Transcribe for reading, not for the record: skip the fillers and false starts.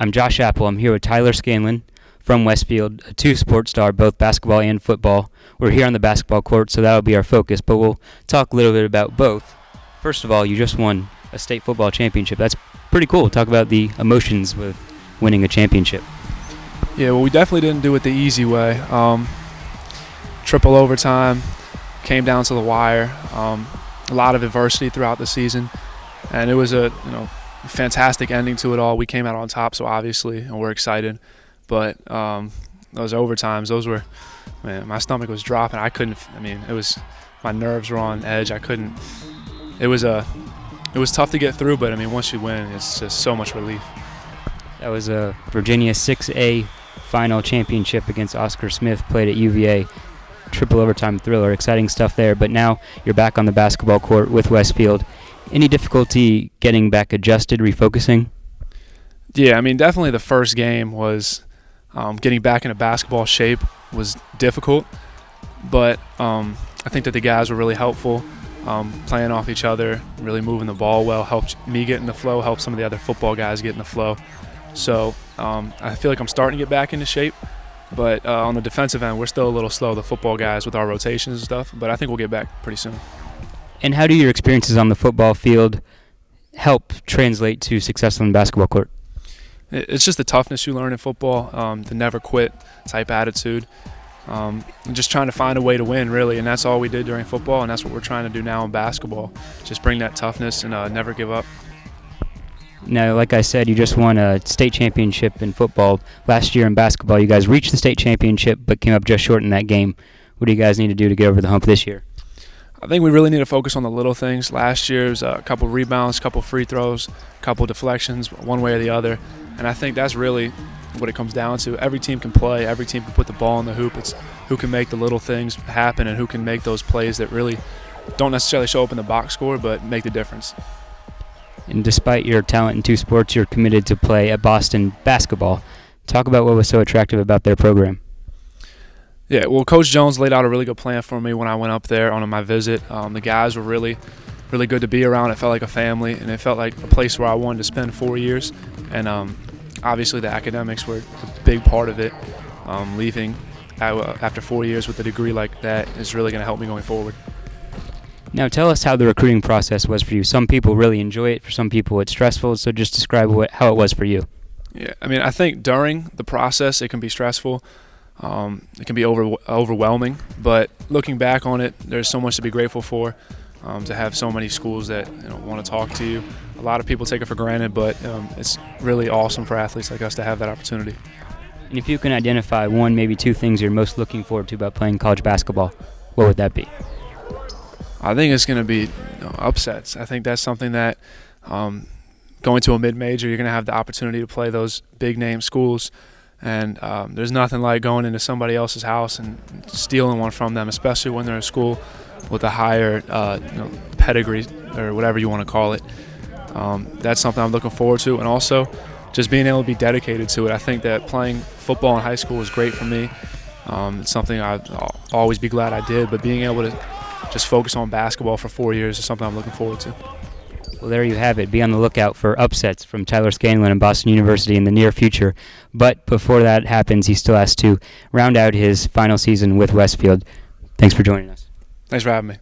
I'm Josh Apple. I'm here with Tyler Scanlon from Westfield, a two-sport star, both basketball and football. We're here on the basketball court, so that'll be our focus, but we'll talk a little bit about both. First of all, you just won a state football championship. That's pretty cool. Talk about the emotions with winning a championship. Yeah, well, we definitely didn't do it the easy way. Triple overtime, came down to the wire. A lot of adversity throughout the season, and it was a fantastic ending to it all. We came out on top, so obviously, and we're excited. But those overtimes, those were, man, my stomach was dropping. My nerves were on edge. It was tough to get through, but once you win, it's just so much relief. That was a Virginia 6A final championship against Oscar Smith, played at UVA. Triple overtime thriller, exciting stuff there. But now you're back on the basketball court with Westfield. Any difficulty getting back adjusted, refocusing? Yeah, definitely the first game was getting back into basketball shape was difficult, but I think that the guys were really helpful, playing off each other, really moving the ball well, helped me get in the flow, helped some of the other football guys get in the flow. So I feel like I'm starting to get back into shape, but on the defensive end, we're still a little slow, the football guys, with our rotations and stuff, but I think we'll get back pretty soon. And how do your experiences on the football field help translate to success on the basketball court? It's just the toughness you learn in football, the never quit type attitude, and just trying to find a way to win, really, and that's all we did during football, and that's what we're trying to do now in basketball, just bring that toughness and never give up. Now, like I said, you just won a state championship in football. Last year in basketball, you guys reached the state championship but came up just short in that game. What do you guys need to do to get over the hump this year? I think we really need to focus on the little things. Last year was a couple rebounds, a couple free throws, a couple deflections, one way or the other. And I think that's really what it comes down to. Every team can play. Every team can put the ball in the hoop. It's who can make the little things happen and who can make those plays that really don't necessarily show up in the box score but make the difference. And despite your talent in two sports, you're committed to play at Boston basketball. Talk about what was so attractive about their program. Yeah, well, Coach Jones laid out a really good plan for me when I went up there on my visit. The guys were really good to be around. It felt like a family, and it felt like a place where I wanted to spend 4 years. And obviously the academics were a big part of it. Leaving after 4 years with a degree like that is really going to help me going forward. Now tell us how the recruiting process was for you. Some people really enjoy it. For some people it's stressful, so just describe how it was for you. Yeah, I think during the process it can be stressful. It can be overwhelming, but looking back on it, there's so much to be grateful for, to have so many schools that want to talk to you. A lot of people take it for granted, but it's really awesome for athletes like us to have that opportunity. And if you can identify one, maybe two things you're most looking forward to about playing college basketball, what would that be? I think it's going to be upsets. I think that's something that going to a mid-major, you're going to have the opportunity to play those big-name schools. And there's nothing like going into somebody else's house and stealing one from them, especially when they're a school with a higher pedigree or whatever you want to call it. That's something I'm looking forward to, and also just being able to be dedicated to it. I think that playing football in high school was great for me. It's something I'll always be glad I did, but being able to just focus on basketball for 4 years is something I'm looking forward to. Well, there you have it. Be on the lookout for upsets from Tyler Scanlon and Boston University in the near future. But before that happens, he still has to round out his final season with Westfield. Thanks for joining us. Thanks for having me.